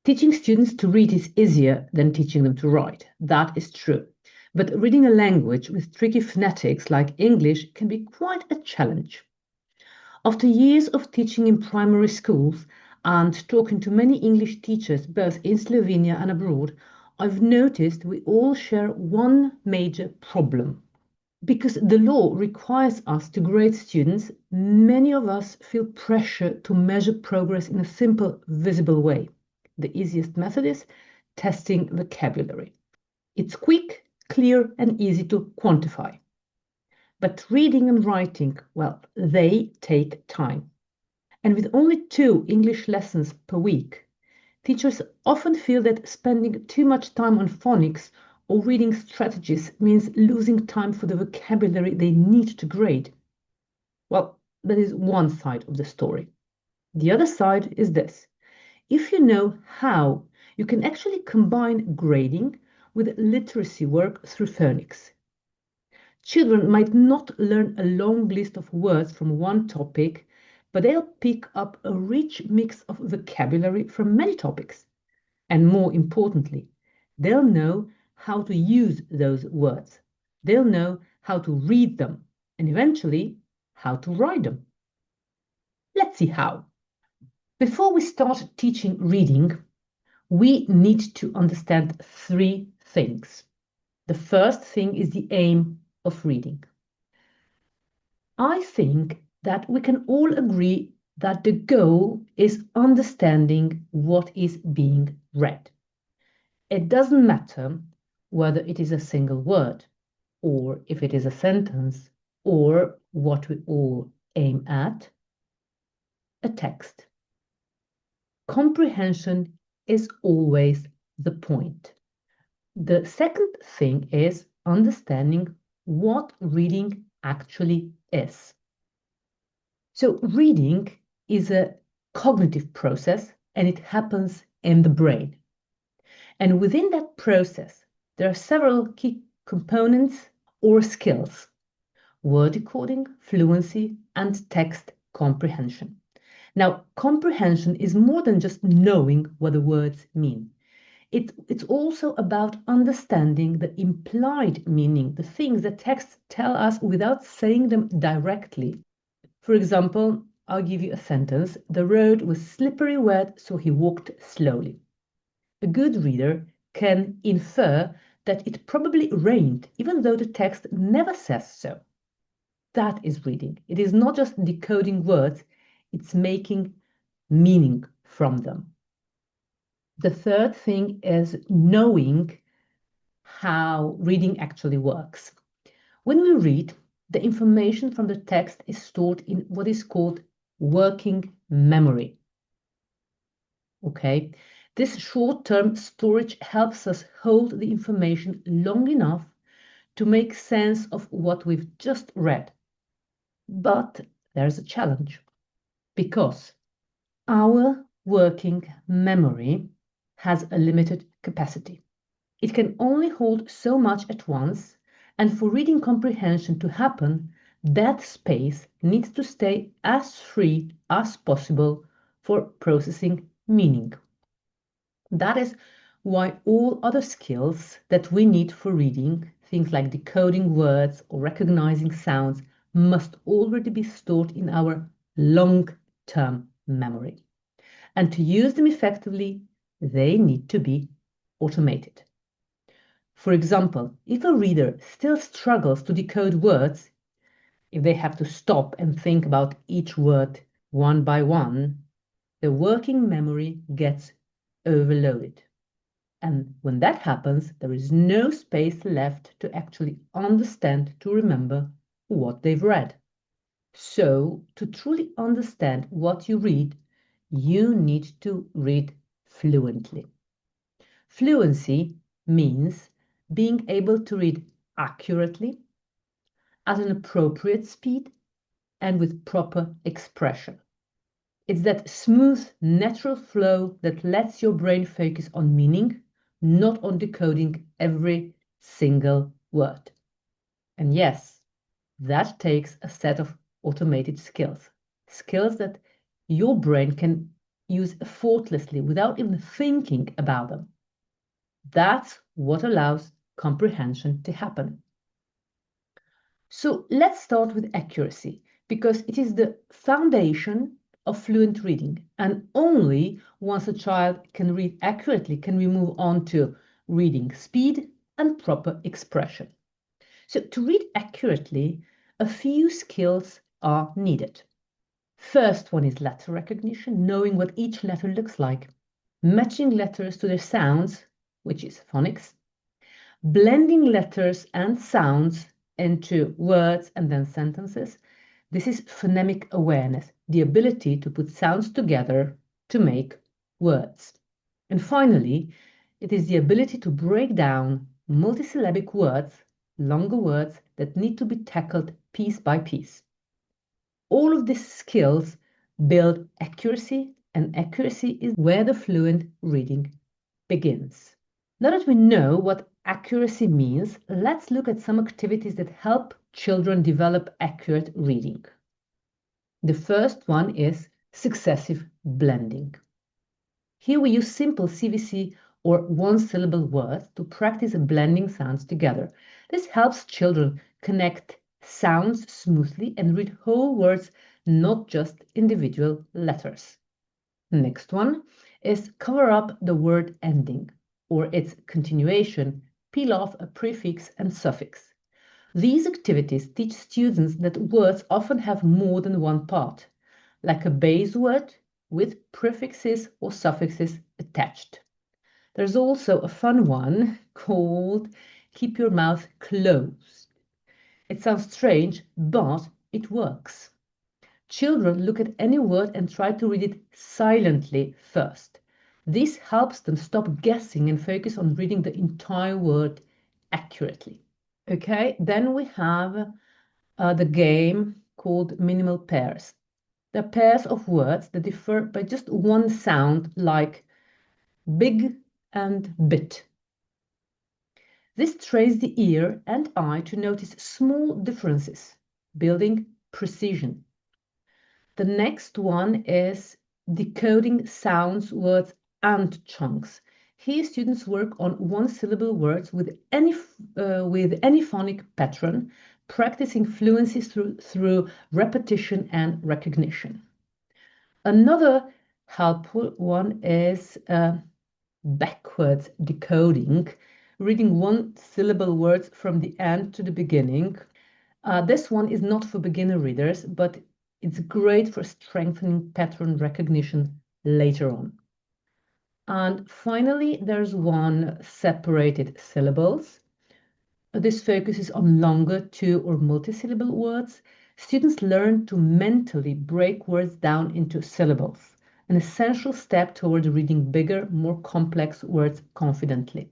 Teaching students to read is easier than teaching them to write. That is true. But reading a language with tricky phonetics like English can be quite a challenge. After years of teaching in primary schools and talking to many English teachers both in Slovenia and abroad, I've noticed we all share one major problem. Because the law requires us to grade students, many of us feel pressure to measure progress in a simple, visible way. The easiest method is testing vocabulary. It's quick, clear, and easy to quantify. But reading and writing, well, they take time. And with only 2 English lessons per week, teachers often feel that spending too much time on phonics or reading strategies means losing time for the vocabulary they need to grade. Well, that is one side of the story. The other side is this. If you know how, you can actually combine grading with literacy work through phonics. Children might not learn a long list of words from one topic, but they'll pick up a rich mix of vocabulary from many topics. And more importantly, they'll know how to use those words. They'll know how to read them and eventually how to write them. Let's see how. Before we start teaching reading, we need to understand 3 things. The first thing is the aim of reading. I think that we can all agree that the goal is understanding what is being read. It doesn't matter whether it is a single word, or if it is a sentence, or what we all aim at, a text. Comprehension is always the point. The second thing is understanding what reading actually is. So reading is a cognitive process and it happens in the brain. And within that process, there are several key components or skills: word decoding, fluency, and text comprehension. Now, comprehension is more than just knowing what the words mean. It's also about understanding the implied meaning, the things that texts tell us without saying them directly. For example, I'll give you a sentence. The road was slippery wet, so he walked slowly. A good reader can infer that it probably rained, even though the text never says so. That is reading. It is not just decoding words, it's making meaning from them. The third thing is knowing how reading actually works. When we read, the information from the text is stored in what is called working memory. Okay, this short-term storage helps us hold the information long enough to make sense of what we've just read. But there's a challenge, because our working memory has a limited capacity. It can only hold so much at once, and for reading comprehension to happen, that space needs to stay as free as possible for processing meaning. That is why all other skills that we need for reading, things like decoding words or recognizing sounds, must already be stored in our long-term memory. And to use them effectively, they need to be automated. For example, if a reader still struggles to decode words, if they have to stop and think about each word one by one, the working memory gets overloaded. And when that happens, there is no space left to actually understand, to remember what they've read. So, to truly understand what you read, you need to read fluently. Fluency means being able to read accurately, at an appropriate speed, and with proper expression. It's that smooth, natural flow that lets your brain focus on meaning, not on decoding every single word. And yes, that takes a set of automated skills, skills that your brain can use effortlessly without even thinking about them. That's what allows comprehension to happen. So let's start with accuracy, because it is the foundation of fluent reading. And only once a child can read accurately can we move on to reading speed and proper expression. So to read accurately, a few skills are needed. First one is letter recognition, knowing what each letter looks like, matching letters to their sounds, which is phonics, blending letters and sounds into words and then sentences. This is phonemic awareness, the ability to put sounds together to make words. And finally, it is the ability to break down multisyllabic words, longer words that need to be tackled piece by piece. All of these skills build accuracy, and accuracy is where the fluent reading begins. Now that we know what accuracy means, let's look at some activities that help children develop accurate reading. The first one is successive blending. Here we use simple CVC or one-syllable words to practice blending sounds together. This helps children connect sounds smoothly and read whole words, not just individual letters. Next one is cover up the word ending or its continuation, peel off a prefix and suffix. These activities teach students that words often have more than one part, like a base word with prefixes or suffixes attached. There's also a fun one called Keep Your Mouth Closed. It sounds strange, but it works. Children look at any word and try to read it silently first. This helps them stop guessing and focus on reading the entire word accurately. Okay, then we have the game called minimal pairs. They're pairs of words that differ by just one sound, like big and bit. This trains the ear and eye to notice small differences, building precision. The next one is decoding sounds, words, and chunks. Here, students work on one-syllable words with any phonic pattern, practicing fluency through repetition and recognition. Another helpful one is backwards decoding, reading one-syllable words from the end to the beginning. This one is not for beginner readers, but it's great for strengthening pattern recognition later on. And finally, there's one separated syllables. This focuses on longer two or multi-syllable words. Students learn to mentally break words down into syllables, an essential step toward reading bigger, more complex words confidently.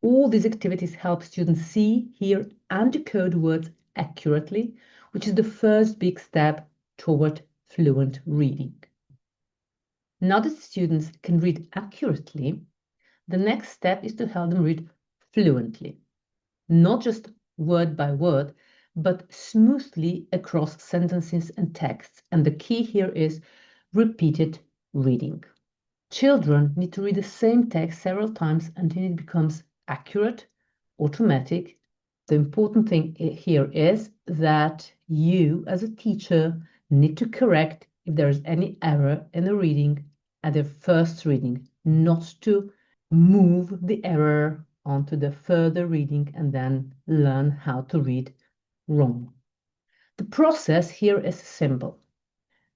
All these activities help students see, hear, and decode words accurately, which is the first big step toward fluent reading. Now that students can read accurately, the next step is to help them read fluently, not just word by word, but smoothly across sentences and texts. And the key here is repeated reading. Children need to read the same text several times until it becomes accurate, automatic. The important thing here is that you, as a teacher, need to correct if there is any error in the reading at the first reading, not to move the error onto the further reading and then learn how to read wrong. The process here is simple.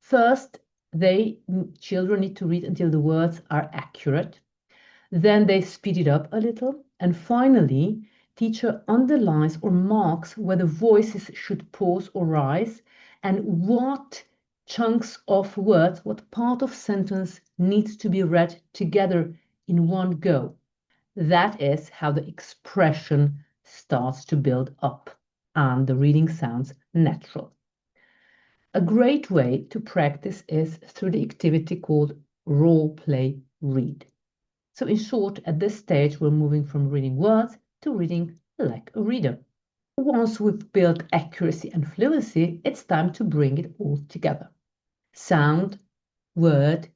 First, children need to read until the words are accurate. Then they speed it up a little. And finally, teacher underlines or marks where the voices should pause or rise and what chunks of words, what part of sentence needs to be read together in one go. That is how the expression starts to build up and the reading sounds natural. A great way to practice is through the activity called role play read. So in short, at this stage, we're moving from reading words to reading like a reader. Once we've built accuracy and fluency, it's time to bring it all together. Sound, word,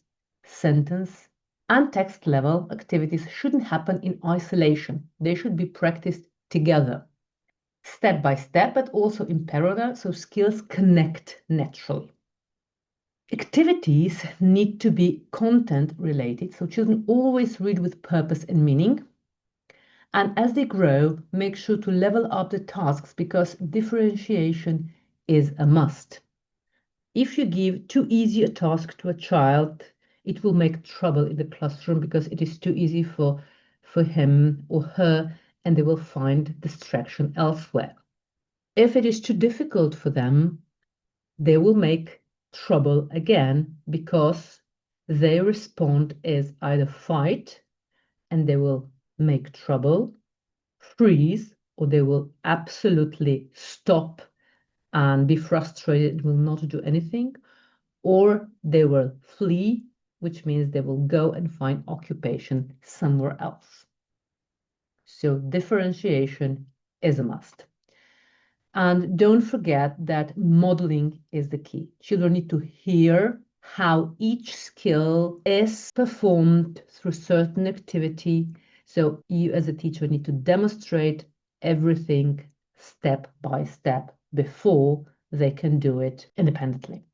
sentence, and text level activities shouldn't happen in isolation. They should be practiced together, step by step, but also in parallel, so skills connect naturally. Activities need to be content related, so children always read with purpose and meaning. And as they grow, make sure to level up the tasks because differentiation is a must. If you give too easy a task to a child, it will make trouble in the classroom because it is too easy for him or her, and they will find distraction elsewhere. If it is too difficult for them, they will make trouble again because their response is either fight and they will make trouble, freeze, or they will absolutely stop and be frustrated, will not do anything, or they will flee, which means they will go and find occupation somewhere else. So differentiation is a must. And don't forget that modeling is the key. Children need to hear how each skill is performed through certain activity. So you as a teacher need to demonstrate everything step by step before they can do it independently.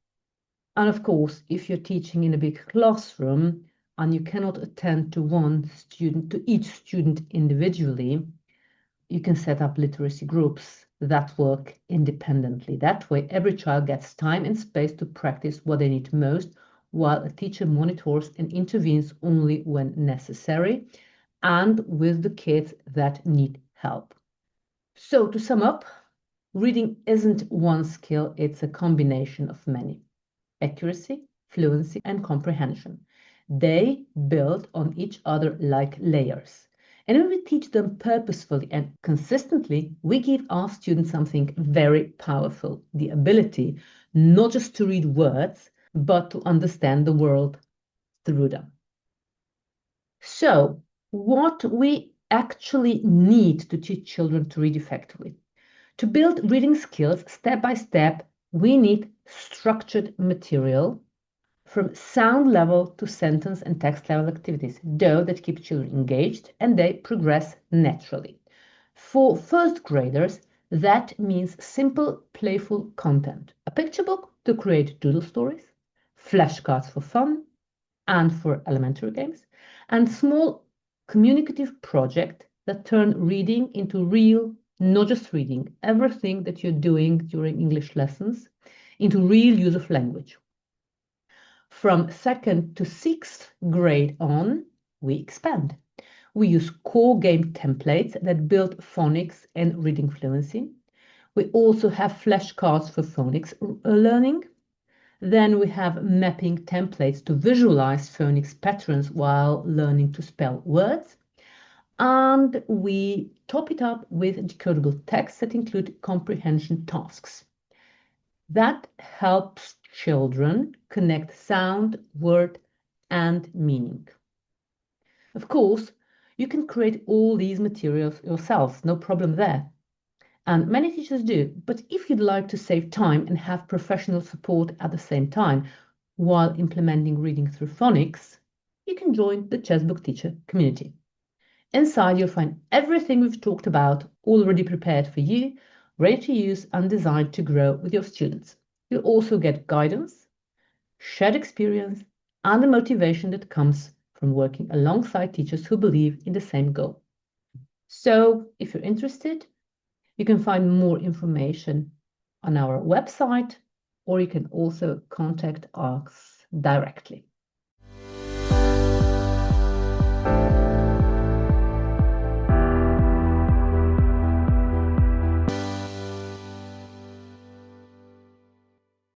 And of course, if you're teaching in a big classroom and you cannot attend to each student individually, you can set up literacy groups that work independently. That way, every child gets time and space to practice what they need most, while a teacher monitors and intervenes only when necessary and with the kids that need help. So, to sum up, reading isn't one skill, it's a combination of many: accuracy, fluency, and comprehension. They build on each other like layers. And when we teach them purposefully and consistently, we give our students something very powerful: the ability not just to read words, but to understand the world through them. So, what we actually need to teach children to read effectively. To build reading skills step by step, we need structured material from sound level to sentence and text level activities, though that keep children engaged and they progress naturally. For first graders, that means simple, playful content. A picture book to create doodle stories, flashcards for fun and for elementary games, and small communicative projects that turn reading into real, not just reading, everything that you're doing during English lessons into real use of language. From second to sixth grade on, we expand. We use core game templates that build phonics and reading fluency. We also have flashcards for phonics learning. Then we have mapping templates to visualize phonics patterns while learning to spell words. And we top it up with decodable texts that include comprehension tasks. That helps children connect sound, word, and meaning. Of course, you can create all these materials yourself, no problem there. And many teachers do, but if you'd like to save time and have professional support at the same time while implementing reading through phonics, you can join the ChessBook Teacher community. Inside, you'll find everything we've talked about already prepared for you, ready to use and designed to grow with your students. You'll also get guidance, shared experience, and the motivation that comes from working alongside teachers who believe in the same goal. So, if you're interested, you can find more information on our website, or you can also contact us directly.